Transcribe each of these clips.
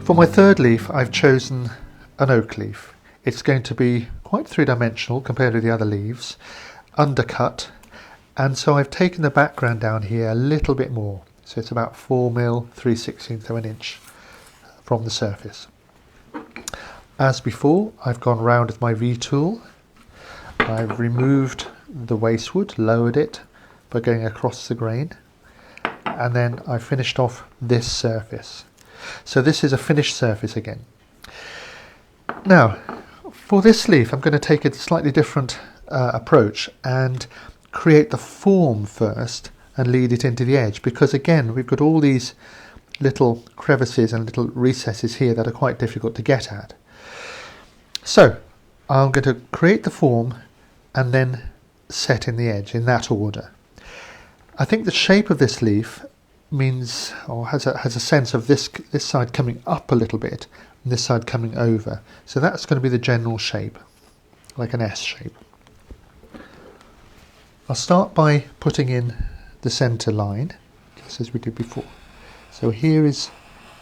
For my third leaf, I've chosen an oak leaf. It's going to be quite three-dimensional compared to the other leaves, undercut, and so I've taken the background down here a little bit more. So it's about 4mm, 3/16 of an inch from the surface. As before, I've gone round with my V-tool. I've removed the wastewood, lowered it by going across the grain, and then I finished off this surface. So this is a finished surface again. Now, for this leaf, I'm going to take a slightly different approach and create the form first and lead it into the edge, because again, we've got all these little crevices and little recesses here that are quite difficult to get at. So I'm going to create the form and then set in the edge in that order. I think the shape of this leaf means, or has a sense of this side coming up a little bit and this side coming over. So that's going to be the general shape, like an S shape. I'll start by putting in the centre line, just as we did before. So here is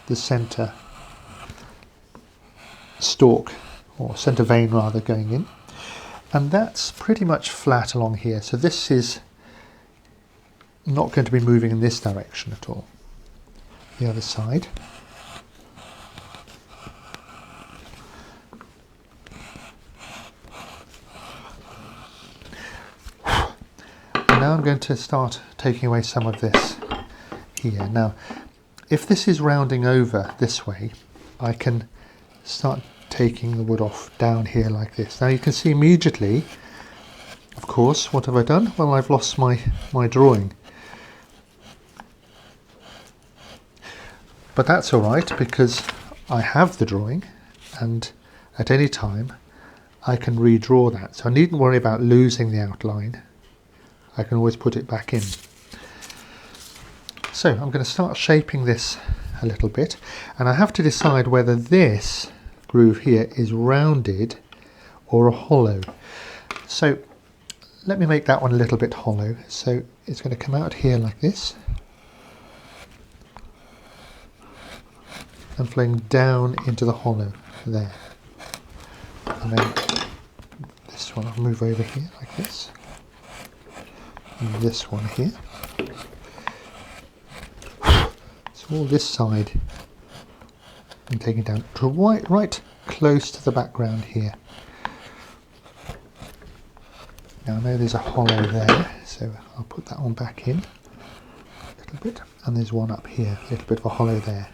the centre stalk, or centre vein rather, going in. And that's pretty much flat along here. So this is not going to be moving in this direction at all. The other side. And now I'm going to start taking away some of this here. Now, if this is rounding over this way, I can start taking the wood off down here like this. Now you can see immediately, of course, what have I done? Well, I've lost my drawing. But that's all right, because I have the drawing, and at any time I can redraw that. So I needn't worry about losing the outline. I can always put it back in. So I'm going to start shaping this a little bit, and I have to decide whether this groove here is rounded or a hollow. So let me make that one a little bit hollow. So it's going to come out here like this and flowing down into the hollow there. And then this one I'll move over here like this. And this one here. So all this side I'm taking down to right close to the background here. Now I know there's a hollow there, so I'll put that one back in a little bit, and there's one up here, a little bit of a hollow there.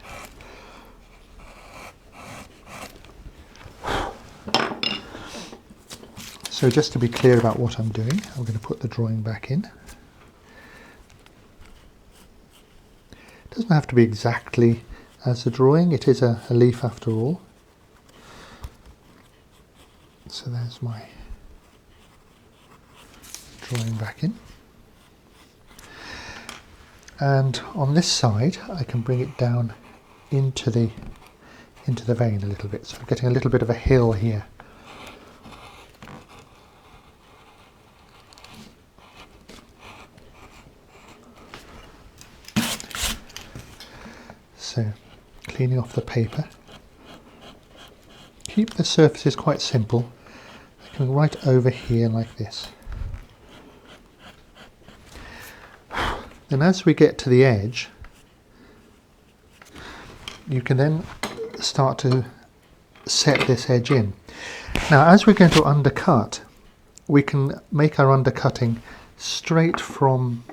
So just to be clear about what I'm doing, I'm going to put the drawing back in. It doesn't have to be exactly as the drawing, it is a leaf after all. So there's my drawing back in. And on this side I can bring it down into the vein a little bit, so I'm getting a little bit of a hill here. So cleaning off the paper. Keep the surfaces quite simple, coming right over here like this. Then as we get to the edge, you can then start to set this edge in. Now as we're going to undercut, we can make our undercutting straight from,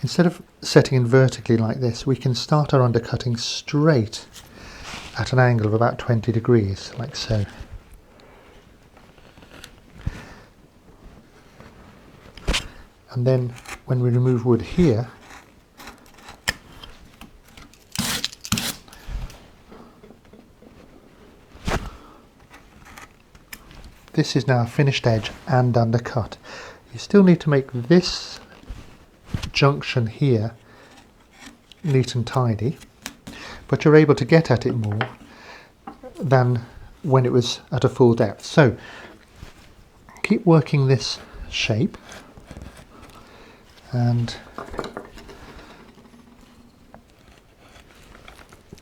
instead of setting in vertically like this, we can start our undercutting straight at an angle of about 20 degrees, like so. And then when we remove wood here, this is now a finished edge and undercut. You still need to make this junction here neat and tidy, but you're able to get at it more than when it was at a full depth. So keep working this shape, and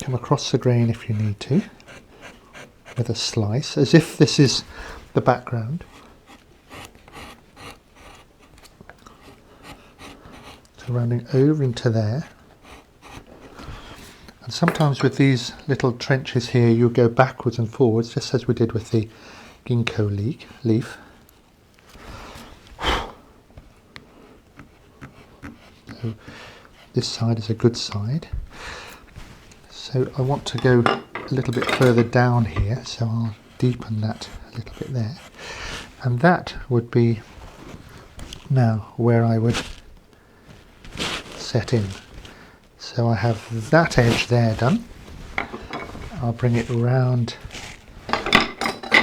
come across the grain if you need to with a slice, as if this is the background. So running over into there. And sometimes with these little trenches here you go backwards and forwards, just as we did with the ginkgo leaf. So this side is a good side. So I want to go a little bit further down here, so I'll deepen that a little bit there. And that would be now where I would set in. So I have that edge there done. I'll bring it round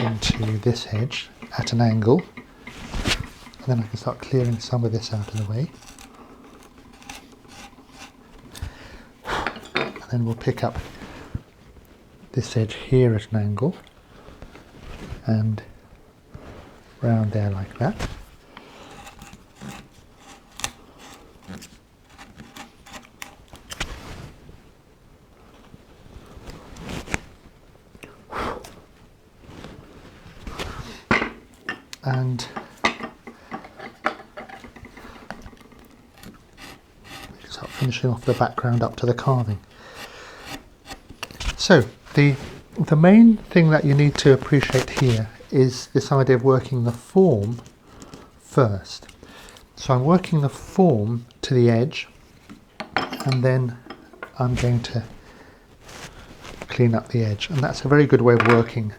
into this edge at an angle, and then I can start clearing some of this out of the way. And then we'll pick up this edge here at an angle and round there like that. And we can start finishing off the background up to the carving. So the main thing that you need to appreciate here is this idea of working the form first. So I'm working the form to the edge, and then I'm going to clean up the edge, and that's a very good way of working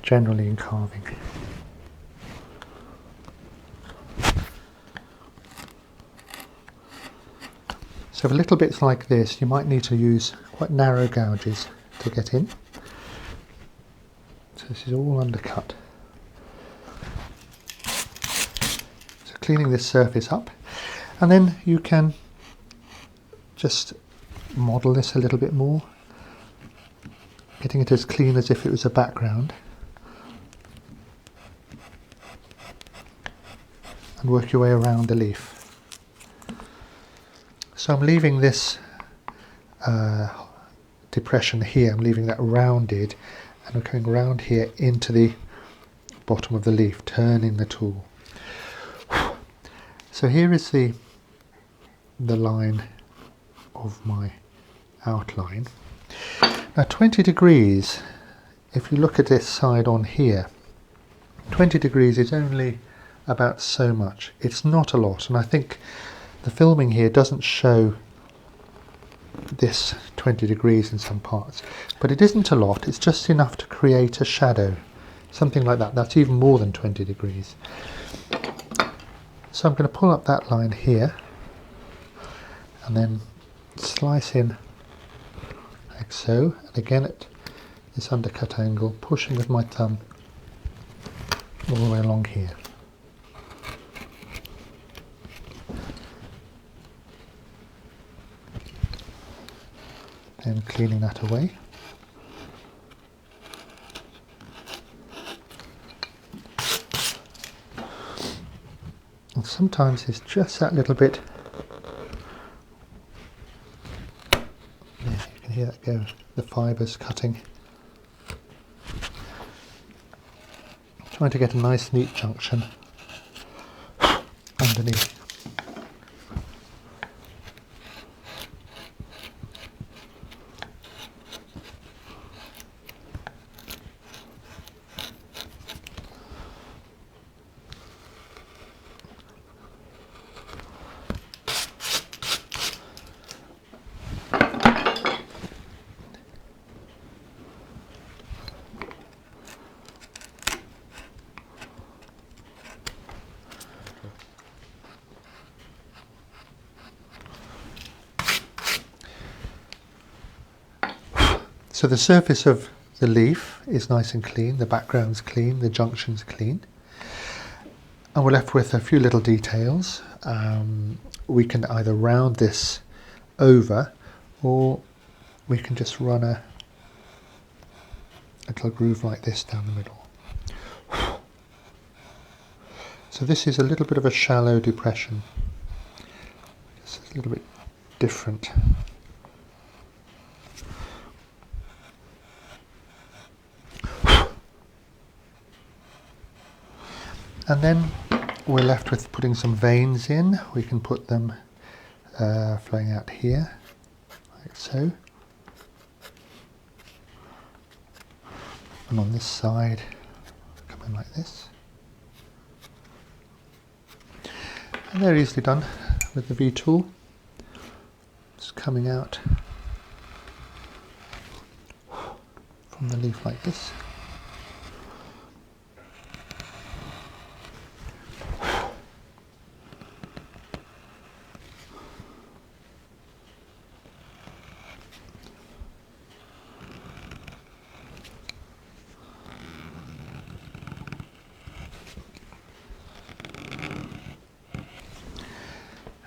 generally in carving. So for little bits like this, you might need to use quite narrow gouges to get in. So this is all undercut. So cleaning this surface up, and then you can just model this a little bit more, getting it as clean as if it was a background, and work your way around the leaf. So I'm leaving this depression here, I'm leaving that rounded, and I'm coming round here into the bottom of the leaf, turning the tool. So here is the line of my outline. Now 20 degrees, if you look at this side on here, 20 degrees is only about so much. It's not a lot, and I think the filming here doesn't show this 20 degrees in some parts, but it isn't a lot. It's just enough to create a shadow, something like that. That's even more than 20 degrees. So I'm going to pull up that line here and then slice in like so, and again at this undercut angle, pushing with my thumb all the way along here. Then cleaning that away. And sometimes it's just that little bit. There, you can hear that go, the fibres cutting. Trying to get a nice neat junction underneath. So the surface of the leaf is nice and clean, the background's clean, the junction's clean. And we're left with a few little details. We can either round this over, or we can just run a little groove like this down the middle. So this is a little bit of a shallow depression. It's a little bit different. And then we're left with putting some veins in. We can put them flowing out here, like so. And on this side, come in like this. And they're easily done with the V tool. Just coming out from the leaf like this.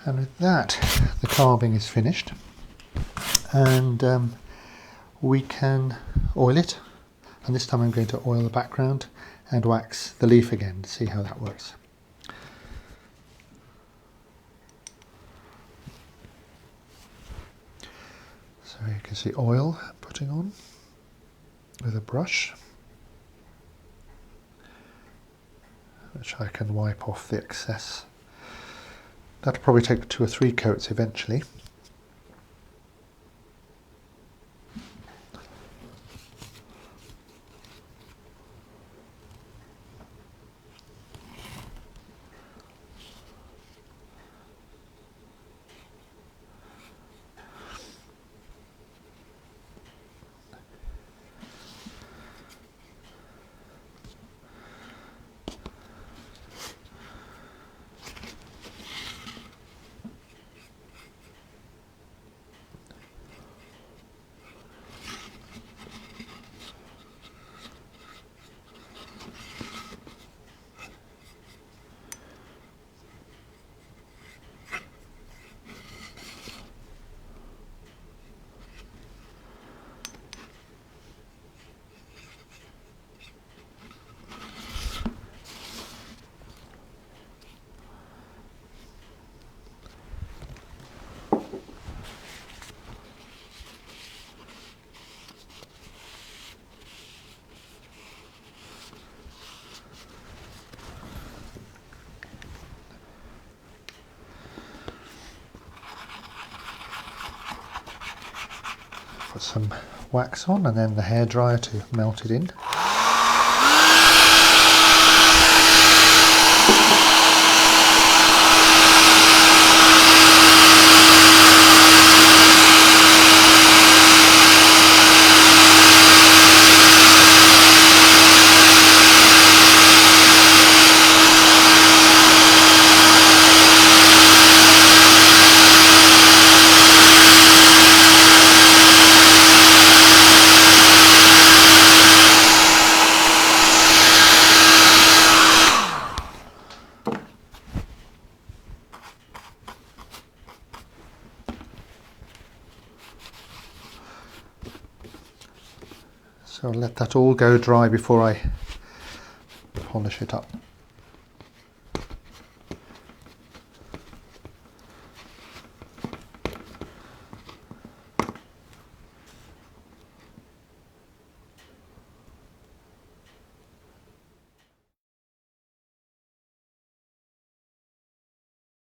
And with that, the carving is finished, and we can oil it. And this time I'm going to oil the background and wax the leaf again to see how that works. So you can see oil putting on with a brush, which I can wipe off the excess. That'll probably take 2 or 3 coats eventually. Put some wax on and then the hairdryer to melt it in. So I'll let that all go dry before I polish it up.